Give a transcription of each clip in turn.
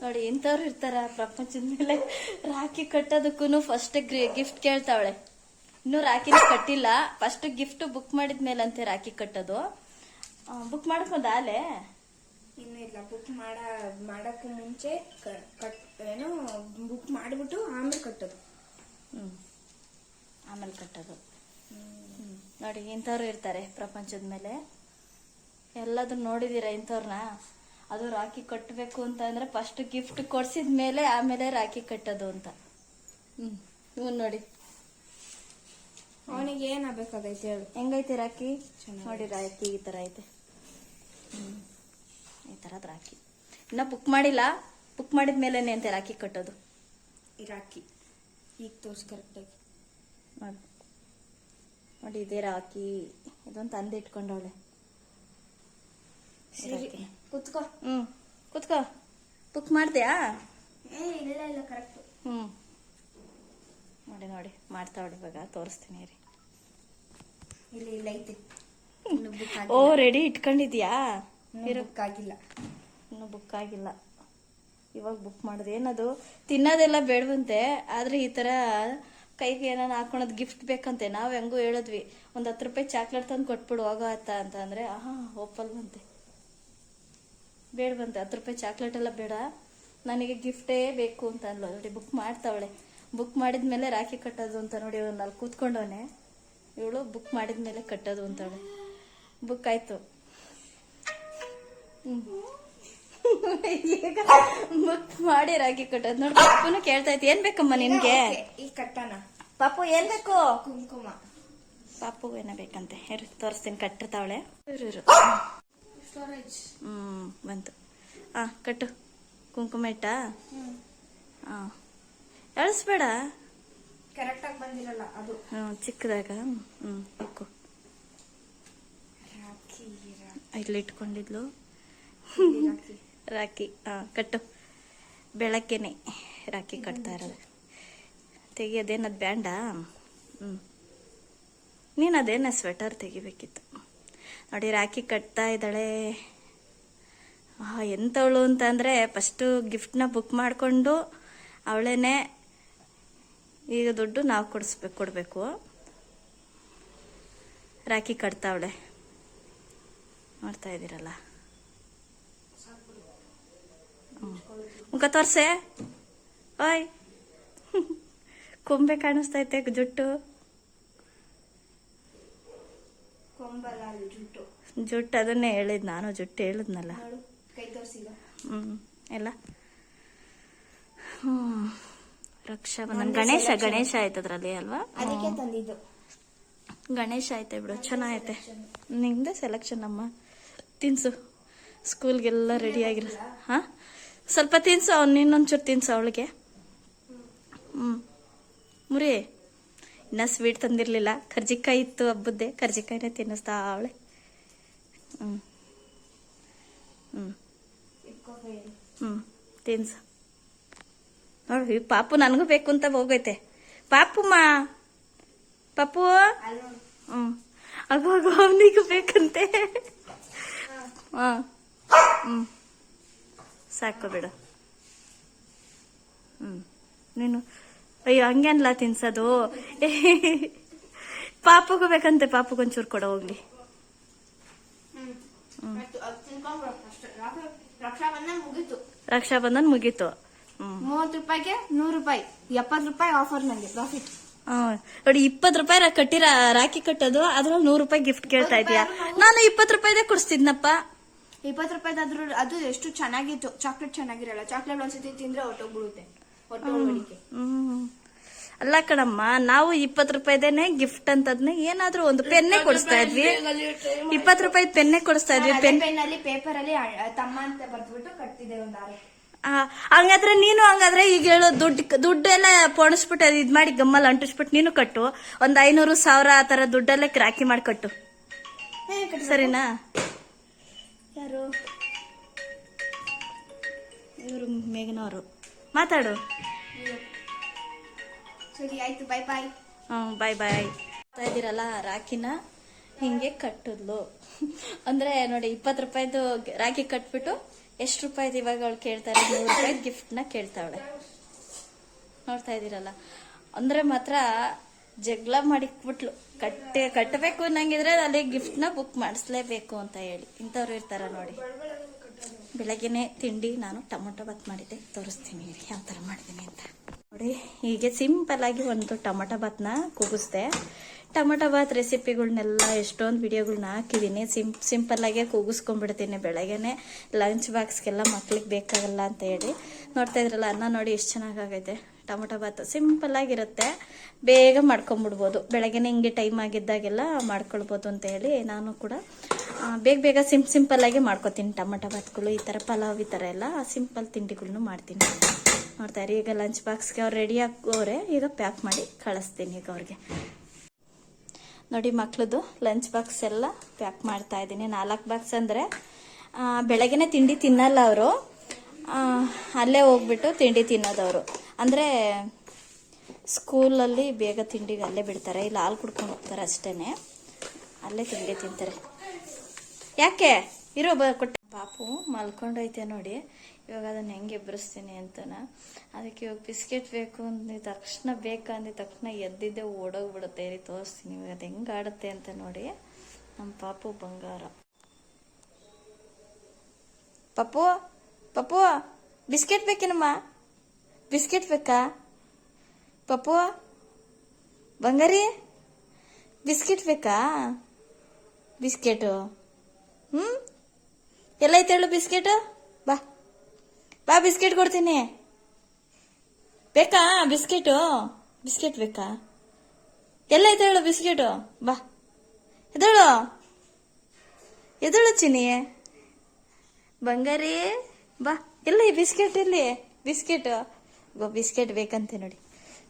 ನೋಡಿ ಇಂಥವ್ರು ಇರ್ತಾರ ಪ್ರಪಂಚದ ಮೇಲೆ. ರಾಖಿ ಕಟ್ಟೋದಕ್ಕೂ ಫಸ್ಟ್ ಗಿಫ್ಟ್ ಕೇಳ್ತಾವಳೆ. ಇನ್ನೂ ರಾಖಿನ ಕಟ್ಟಿಲ್ಲ, ಫಸ್ಟ್ ಗಿಫ್ಟ್ ಬುಕ್ ಮಾಡಿದ್ಮೇಲೆ ಅಂತೆ ರಾಖಿ ಕಟ್ಟೋದು. ಬುಕ್ ಮಾಡ್ಕೊಂಡ ಆಲೆ ಇನ್ನೂ ಇಲ್ಲ. ಬುಕ್ ಮಾಡಕ್ಕೂ ಮುಂಚೆ ಏನೋ ಬುಕ್ ಮಾಡಿಬಿಟ್ಟು ಆಮೇಲೆ ಕಟ್ಟೋದು. ಆಮೇಲೆ ಕಟ್ಟೋದು. ನೋಡಿ ಇಂಥವ್ರು ಇರ್ತಾರೆ ಪ್ರಪಂಚದ ಮೇಲೆ. ಎಲ್ಲದನ್ನ ನೋಡಿದೀರ ಇಂಥವ್ರನ್ನ. ಅದು ರಾಖಿ ಕಟ್ಟಬೇಕು ಅಂತ ಅಂದ್ರೆ ಫಸ್ಟ್ ಗಿಫ್ಟ್ ಕೊಡ್ಸಿದ್ಮೇಲೆ ಆಮೇಲೆ ರಾಖಿ ಕಟ್ಟೋದು ಅಂತ. ನೋಡಿ ಅವನಿಗೆ ಏನಾಗಬೇಕಾಗೈತೆ ಹೇಳು. ಹೆಂಗೈತೆ ರಾಖಿ? ನೋಡಿ ರಾಖಿ ಈ ತರ ಐತೆ. ಈ ತರದ್ ರಾಖಿ ಇನ್ನ ಬುಕ್ ಮಾಡಿಲ್ಲ. ಬುಕ್ ಮಾಡಿದ್ಮೇಲೆನೆ ಅಂತೆ ರಾಖಿ ಕಟ್ಟೋದು. ಈ ರಾಖಿ ಈಗ ತೋರ್ಸ್ ಕರೆಕ್ಟಾಗಿ ನೋಡಿ. ನೋಡಿ ಇದೇ ರಾಖಿ. ಇದೊಂದು ತಂದು ಇಟ್ಕೊಂಡವಳೆ. ಕುತ್ಕೋ. ಕುತ್ಕೋ. ಬುಕ್ ಮಾಡ್ತೀಯಾ? ಇಲ್ಲ ಇಲ್ಲ ಕರೆಕ್ಟ್. ನೋಡಿ ನೋಡಿ ಮಾಡ್ತಾವಳೆ. ಇವಾಗ ತೋರಿಸ್ತೀನಿ ರೀ. ಇಲ್ಲ ಇಲ್ಲ ಐತೆ. ಓ ರೆಡಿ ಇಟ್ಕೊಂಡಿದ್ಯಾ? ಬುಕ್ ಆಗಿಲ್ಲ. ಇನ್ನು ಬುಕ್ ಆಗಿಲ್ಲ. ಇವಾಗ ಬುಕ್ ಮಾಡಿದೆ. ಏನದು ತಿನ್ನೋದೆಲ್ಲ ಬೇಡವಂತೆ, ಆದ್ರೆ ಈ ತರ ಕೈಗೆ ಏನಾನ ಹಾಕೊಳೋದು ಗಿಫ್ಟ್ ಬೇಕಂತೆ. ನಾವ್ ಹೆಂಗೋ ಹೇಳಿದ್ವಿ, ಒಂದ್ 10 ರೂಪಾಯಿ ಚಾಕ್ಲೇಟ್ ತಂದು ಕೊಟ್ಬಿಡು ಹೋಗೋ ಅಂತ ಅಂದ್ರೆ ಒಪ್ಪಲ್ವಂತೆ, ಬೇಡವಂತೆ. 10 ರೂಪಾಯಿ ಚಾಕ್ಲೇಟ್ ಎಲ್ಲ ಬೇಡ, ನನಗೆ ಗಿಫ್ಟೇ ಬೇಕು ಅಂತ ಅನ್ಲೋ. ನೋಡಿ ಬುಕ್ ಮಾಡ್ತಾವಳೆ. ಬುಕ್ ಮಾಡಿದ್ಮೇಲೆ ರಾಖಿ ಕಟ್ಟೋದು ಅಂತ. ನೋಡಿ ಅವ್ನು ಅಲ್ಲಿ ಕೂತ್ಕೊಂಡವನೆ. ಇವಳು ಬುಕ್ ಮಾಡಿದ್ಮೇಲೆ ಕಟ್ಟೋದು ಅಂತವಳೆ. ಬುಕ್ ಆಯ್ತು. ಈಗ ಬುಕ್ ಮಾಡಿ ರಾಖಿ ಕಟ್ಟೋದು. ನೋಡಿ ಪಾಪುನು ಕೇಳ್ತಾ ಇತ್ತು, ಏನ್ ಬೇಕಮ್ಮ ನಿನ್ಗೆ? ಈ ಕಟ್ಟಣ. ಪಾಪು ಏನ್ ಬೇಕು? ಕುಂಕುಮ. ಪಾಪು ಏನ ಬೇಕಂತೆ. ತೋರಿಸ್ತೀನಿ. ಕಟ್ಟಿರ್ತಾವಳೆ. ಬಂತು. ಕಟ್ಟು. ಕುಂಕುಮ ಇಟ್ಟ. ಎಳಿಸ್ಬೇಡ. ಕರೆಕ್ಟ್ ಆಗಿ ಬಂದಿರಲ್ಲ ಅದು. ಚಿಕ್ಕದಾಗ. ಇಕ್ಕು. ಇಲ್ಲಿ ಇಟ್ಕೊಂಡಿದ್ಲು ರಾಖಿ. ಕಟ್ಟು. ಬೆಳಗ್ಗೆನೆ ರಾಖಿ ಕಟ್ತಾ ಇರೋದು. ತೆಗಿಯೋದೇನದು ಬ್ಯಾಂಡ? ನೀನು ಅದೇನ ಸ್ವೆಟರ್ ತೆಗಿಬೇಕಿತ್ತು. ನೋಡಿ ರಾಖಿ ಕಟ್ತಾ ಇದ್ದಾಳೆ. ಎಂತವಳು ಅಂತ ಅಂದ್ರೆ ಫಸ್ಟು ಗಿಫ್ಟ್ನ ಬುಕ್ ಮಾಡಿಕೊಂಡು ಅವಳೇನೆ ಈಗ ದುಡ್ಡು ನಾವು ಕೊಡಬೇಕು. ರಾಖಿ ಕಟ್ತಾವಳೆ. ನೋಡ್ತಾ ಇದ್ದೀರಲ್ಲ. ಮುಖ ತೋರ್ಸೆ. ಓಯ್ ಕೊಂಬೆ ಕಾಣಿಸ್ತೈತೆ. ಜುಟ್ಟು ಜುಟ್ಟು ಅದನ್ನೇ ಹೇಳಿದ್ ನಾನು. ಜುಟ್ಟು ಹೇಳಿದ್ನಲ್ಲ. ಎಲ್ಲ ರಕ್ಷಾಬಂಧನ್. ಗಣೇಶ ಆಯ್ತದ್ರಲ್ಲಿ ಅಲ್ವಾ? ಅದಕ್ಕೆ ತಂದಿದ್ದು. ಗಣೇಶ ಐತೆ ಬಿಡು, ಚೆನ್ನಾಗೈತೆ. ನಿಂದೆ ಸೆಲೆಕ್ಷನ್ ಅಮ್ಮ. ತಿನ್ಸು. ಸ್ಕೂಲ್ಗೆಲ್ಲ ರೆಡಿ ಆಗಿರ. ಸ್ವಲ್ಪ ತಿನ್ಸು. ಅವ್ನು ಇನ್ನೊಂಚೂರು ತಿನ್ಸು ಅವಳಿಗೆ. ಮುರಿ ಇನ್ನ ಸ್ವೀಟ್ ತಂದಿರ್ಲಿಲ್ಲ. ಕರ್ಜಿಕಾಯಿ ಇತ್ತು ಹಬ್ಬದ್ದೆ. ಕರ್ಜಿಕಾಯಿನೇ ತಿನ್ನಿಸ್ತಾ ಅವಳೆ. ತಿನ್ಸು. ನೋಡಿ ಪಾಪು ನನಗೂ ಬೇಕು ಅಂತ ಹೋಗೈತೆ. ಪಾಪುಮ್ಮ. ಪಾಪು. ಆಗ ಅವನಿಗೂ ಬೇಕಂತೆ. ಸಾಕು ಬಿಡು. ನೀನು ಅಯ್ಯೋ ಹಂಗೇನಲ್ಲ ತಿನ್ಸೋದು. ಪಾಪಗೂ ಬೇಕಂತೆ. ಪಾಪಗೊಂಚೂರು ಕೊಡ ಹೋಗ್ಲಿ. ರಕ್ಷಾಬಂಧನ್ ಮುಗೀತು. 30 ರೂಪಾಯಿಗೆ 100 ರೂಪಾಯಿ, 70 ರೂಪಾಯಿ ಆಫರ್ ನಂಗೆ ಪ್ರಾಫಿಟ್. ನೋಡಿ 20 ರೂಪಾಯಿ ಕಟ್ಟಿರ ರಾಖಿ ಕಟ್ಟೋದು. ಅದ್ರಲ್ಲಿ 100 ರೂಪಾಯಿ ಗಿಫ್ಟ್ ಕೇಳ್ತಾ ಇದೀಯಾ? ನಾನು 20 ರೂಪಾಯಿದೇ ಕೊಡಿಸ್ತಿದ್ನಪ್ಪ. 20 ರೂಪಾಯಿದಾದ್ರೂ ಅದು ಎಷ್ಟು ಚೆನ್ನಾಗಿತ್ತು. ಚಾಕ್ಲೇಟ್ ಚೆನ್ನಾಗಿರಲ್ಲ. ಚಾಕ್ಲೇಟ್ ಒಂದ್ಸತಿ ತಿಂದ್ರೆ ಹೊಟ್ಟೋಗ್ಬಿಡುತ್ತೆ. ಅಲ್ಲ ಕಣಮ್ಮ, ನಾವು 20 ರೂಪಾಯಿದೇನೆ ಗಿಫ್ಟ್ ಅಂತದ್ನ ಏನಾದ್ರೂ ಒಂದು ಪೆನ್ನೇ ಕೊಡಿಸ್ತಾ ಇದ್ವಿ. 20 ರೂಪಾಯಿ ಪೆನ್ನೇ ಕೊಡಿಸ್ತಾ ಇದ್ವಿ. ಪೆನ್ನಲ್ಲಿ ಪೇಪರ್ ಅಲ್ಲಿ ತಮ್ಮ ಅಂತ ಬರ್ದ್ಬಿಟ್ಟು ಕಟ್ತಿದ್ದೆ ಒಂದು 6. ಹಂಗಾದ್ರೆ ನೀನು ಹಂಗಾದ್ರೆ ಈಗ ಹೇಳೋ ದುಡ್ಡು ಎಲ್ಲ ಪೋಣಿಸ್ಬಿಟ್ಟು ಇದ್ ಮಾಡಿ ಗಮ್ಮಲ್ಲಿ ಅಂಟಿಸ್ಬಿಟ್ಟು ನೀನು ಕಟ್ಟು. ಒಂದ್ 500, 1000 ಆ ತರ ದುಡ್ಡಲ್ಲೇ ರಾಖಿ ಮಾಡಿ ಕಟ್ಟು. ಸರಿನಾ? ಯಾರು ಇವರು? ಮೇಘನವರು. ಮಾತಾಡು. ಸರಿ ಆಯ್ತು. ಬಾಯ್ ಬಾಯ್. ಬಾಯ್ ಬಾಯ್. ಇದ್ದೀರಲ್ಲ ರಾಖಿನ ಹಿಂಗೆ ಕಟ್ಟಿದ್ಲು. ಅಂದ್ರೆ ನೋಡಿ 20 ರೂಪಾಯಿದು ರಾಗಿ ಕಟ್ಬಿಟ್ಟು ಎಷ್ಟು ರೂಪಾಯಿದು ಇವಾಗ ಅವಳು ಕೇಳ್ತಾರೆ, 100 ರೂಪಾಯಿ ಗಿಫ್ಟ್ನ ಕೇಳ್ತಾವಳೆ. ನೋಡ್ತಾ ಇದ್ದೀರಲ್ಲ, ಅಂದ್ರೆ ಮಾತ್ರ ಜಗಳ ಮಾಡಿಕ್ಬಿಟ್ಲು. ಕಟ್ಟಬೇಕು ಅನ್ನಂಗಿದ್ರೆ ಅಲ್ಲಿ ಗಿಫ್ಟ್ನ ಬುಕ್ ಮಾಡಿಸ್ಲೇಬೇಕು ಅಂತ ಹೇಳಿ. ಇಂಥವ್ರು ಇರ್ತಾರ ನೋಡಿ. ಬೆಳಗ್ಗೆನೆ ತಿಂಡಿ ನಾನು ಟೊಮೊಟೊ ಬಾತ್ ಮಾಡಿದ್ದೆ, ತೋರಿಸ್ತೀನಿ ಯಾವ ಥರ ಮಾಡಿದ್ದೀನಿ ಅಂತ ನೋಡಿ. ಹೀಗೆ ಸಿಂಪಲ್ ಆಗಿ ಒಂದು ಟೊಮೊಟೊ ಬಾತ್ನ ಕೂಗಿಸ್ದೆ. ಟೊಮೊಟೊ ಬಾತ್ ರೆಸಿಪಿಗಳನ್ನೆಲ್ಲ ಎಷ್ಟೊಂದು ವಿಡಿಯೋಗಳನ್ನ ಹಾಕಿದ್ದೀನಿ. ಸಿಂಪಲ್ ಆಗಿ ಕೂಗಿಸ್ಕೊಂಡ್ಬಿಡ್ತೀನಿ ಬೆಳಗ್ಗೆನೆ, ಲಂಚ್ ಬಾಕ್ಸ್ಗೆಲ್ಲ ಮಕ್ಳಿಗೆ ಬೇಕಾಗಲ್ಲ ಅಂತ ಹೇಳಿ. ನೋಡ್ತಾ ಇದ್ರಲ್ಲ, ಅನ್ನ ನೋಡಿ ಎಷ್ಟು ಚೆನ್ನಾಗೈತೆ. ಟೊಮೊಟೊ ಬಾತ್ ಸಿಂಪಲ್ ಆಗಿರುತ್ತೆ, ಬೇಗ ಮಾಡ್ಕೊಂಬಿಡ್ಬೋದು. ಬೆಳಗ್ಗೆನೆ ಹಿಂಗೆ ಟೈಮ್ ಆಗಿದ್ದಾಗೆಲ್ಲ ಮಾಡ್ಕೊಳ್ಬೋದು ಅಂತ ಹೇಳಿ ನಾನು ಕೂಡ ಬೇಗ ಸಿಂಪಲ್ ಆಗಿ ಮಾಡ್ಕೊತೀನಿ. ಟೊಮೊಟೊ ಬಾತ್ಗಳು, ಈ ಥರ ಪಲಾವ್, ಈ ಥರ ಎಲ್ಲ ಸಿಂಪಲ್ ತಿಂಡಿಗಳ್ನು ಮಾಡ್ತೀನಿ. ನೋಡ್ತಾ ಇರಿ, ಈಗ ಲಂಚ್ ಬಾಕ್ಸ್ಗೆ ಅವ್ರು ರೆಡಿ ಆಗೋರೆ. ಈಗ ಪ್ಯಾಕ್ ಮಾಡಿ ಕಳಿಸ್ತೀನಿ ಈಗ ಅವ್ರಿಗೆ. ನೋಡಿ, ಮಕ್ಳದ್ದು ಲಂಚ್ ಬಾಕ್ಸ್ ಎಲ್ಲ ಪ್ಯಾಕ್ ಮಾಡ್ತಾ ಇದ್ದೀನಿ. 4 ಬಾಕ್ಸ್ ಅಂದರೆ ಬೆಳಗ್ಗೆನೆ ತಿಂಡಿ ತಿನ್ನಲ್ಲ ಅವರು, ಅಲ್ಲೇ ಹೋಗ್ಬಿಟ್ಟು ತಿಂಡಿ ತಿನ್ನೋದವರು. ಅಂದರೆ ಸ್ಕೂಲಲ್ಲಿ ಬೇಗ ತಿಂಡಿಗೆ ಅಲ್ಲೇ ಬಿಡ್ತಾರೆ, ಇಲ್ಲ ಹಾಲು ಕುಡ್ಕೊಂಡು ಹೋಗ್ತಾರೆ ಅಷ್ಟೇ, ಅಲ್ಲೇ ತಿಂಡಿ ತಿಂತಾರೆ. ಯಾಕೆ ಇರೋ ಕೊಟ್ಟ ಪಾಪು ಮಲ್ಕೊಂಡೈತೆ ನೋಡಿ. ಇವಾಗ ಅದನ್ನು ಹೆಂಗೆ ಎಬ್ಬರಿಸ್ತೀನಿ ಅಂತನ. ಅದಕ್ಕೆ ಇವಾಗ ಬಿಸ್ಕೆಟ್ ಬೇಕು ಅಂದಿದ ತಕ್ಷಣ, ಬೇಕಂದಿದ ತಕ್ಷಣ ಎದ್ದಿದ್ದೆ ಓಡೋಗ್ಬಿಡುತ್ತೆ. ರೀ ತೋರಿಸ್ತೀನಿ ಇವಾಗ ಅದು ಹೆಂಗೆ ಆಡುತ್ತೆ ಅಂತ ನೋಡಿ. ನಮ್ಮ ಪಾಪು ಬಂಗಾರ. ಪಪ್ಪು ಪಪ್ಪು ಬಿಸ್ಕೆಟ್ ಬೇಕೇನಮ್ಮ? ಬಿಸ್ಕೆಟ್ ಬೇಕಾ ಪಪ್ಪು? ಬಂಗಾರಿ ಬಿಸ್ಕೆಟ್ ಬೇಕಾ? ಬಿಸ್ಕೆಟು ಎಲ್ಲೈತೆ ಹೇಳು ಬಿಸ್ಕೆಟು? ಬಾ ಬಾ, ಬಿಸ್ಕೆಟ್ ಕೊಡ್ತೀನಿ. ಬೇಕಾ ಬಿಸ್ಕೆಟು? ಬಿಸ್ಕೆಟ್ ಬೇಕಾ? ಎಲ್ಲೈತೆ ಹೇಳು ಬಿಸ್ಕೆಟು? ಬಾ, ಎದಳು ಎದಳು ಚಿನಿ. ಬಂಗಾರಿ ಬಾ, ಎಲ್ಲ ಈ ಬಿಸ್ಕೆಟ್ ಎಲ್ಲಿ? ಬಿಸ್ಕೆಟ್ ಬಿಸ್ಕೆಟ್ ಬೇಕಂತೆ ನೋಡಿ.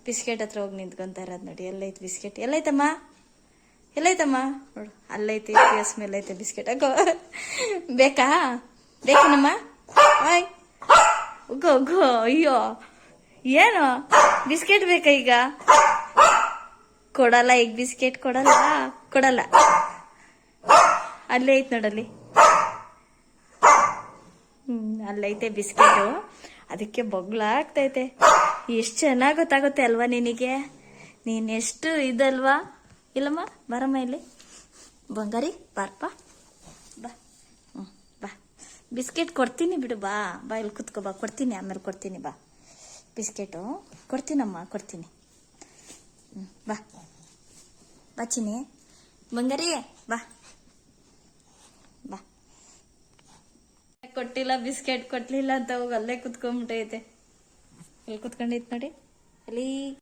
ಬಿಸ್ಕೆಟ್ ಹತ್ರ ಹೋಗಿ ನಿಂತ್ಕೊಂತ ಇರೋದು ನೋಡಿ. ಎಲ್ಲೈತೆ ಬಿಸ್ಕೆಟ್? ಎಲ್ಲೈತಮ್ಮ? ಎಲ್ಲೈತಮ್ಮ? ನೋಡು, ಅಲ್ಲೈತೆ, ಪೇಸ್ ಮೇಲೆ ಐತೆ ಬಿಸ್ಕೆಟ್. ಅಗೋ, ಬೇಕಾ? ಬೇಕೇನಮ್ಮ? ಆಯ್ ಗೋ ಗೋ. ಅಯ್ಯೋ, ಏನು ಬಿಸ್ಕೆಟ್ ಬೇಕಾ ಈಗ? ಕೊಡಲ್ಲ ಈಗ ಬಿಸ್ಕೆಟ್, ಕೊಡಲ್ಲ ಕೊಡಲ್ಲ. ಅಲ್ಲೇ ಐತೆ ನೋಡಲ್ಲಿ, ಅಲ್ಲೈತೆ ಬಿಸ್ಕೆಟು. ಅದಕ್ಕೆ ಬೊಗ್ಳಾಗ್ತೈತೆ. ಎಷ್ಟು ಚೆನ್ನಾಗಿ ಗೊತ್ತಾಗುತ್ತೆ ಅಲ್ವಾ ನಿನಗೆ? ನೀನ್ ಎಷ್ಟು ಇದಲ್ವಾ? ಇಲ್ಲಮ್ಮ, ಬರಮ್ಮ ಇಲ್ಲಿ. ಬಂಗಾರಿ ಬಾರಪ್ಪ, ಬಾ. ಬಾ, ಬಿಸ್ಕೆಟ್ ಕೊಡ್ತೀನಿ ಬಿಡು. ಬಾ ಬಾ, ಇಲ್ಲಿ ಕುತ್ಕೋ. ಬಾ, ಕೊಡ್ತೀನಿ, ಆಮೇಲೆ ಕೊಡ್ತೀನಿ. ಬಾ, ಬಿಸ್ಕೆಟು ಕೊಡ್ತೀನಮ್ಮ, ಕೊಡ್ತೀನಿ. ಬಾ ಬಾ ಚಿನಿ. ಬಂಗಾರಿ ಬಾ ಬಾ. ಕೊಟ್ಟಿಲ್ಲ ಬಿಸ್ಕೆಟ್, ಕೊಟ್ಲಿಲ್ಲ ಅಂತ ಹೋಗಿ ಅಲ್ಲೇ ಕುತ್ಕೊಂಡ್ಬಿಟ್ಟೈತೆ. ಇಲ್ಲಿ ಕುತ್ಕೊಂಡೈತೆ ನೋಡಿ ಅಲ್ಲಿ.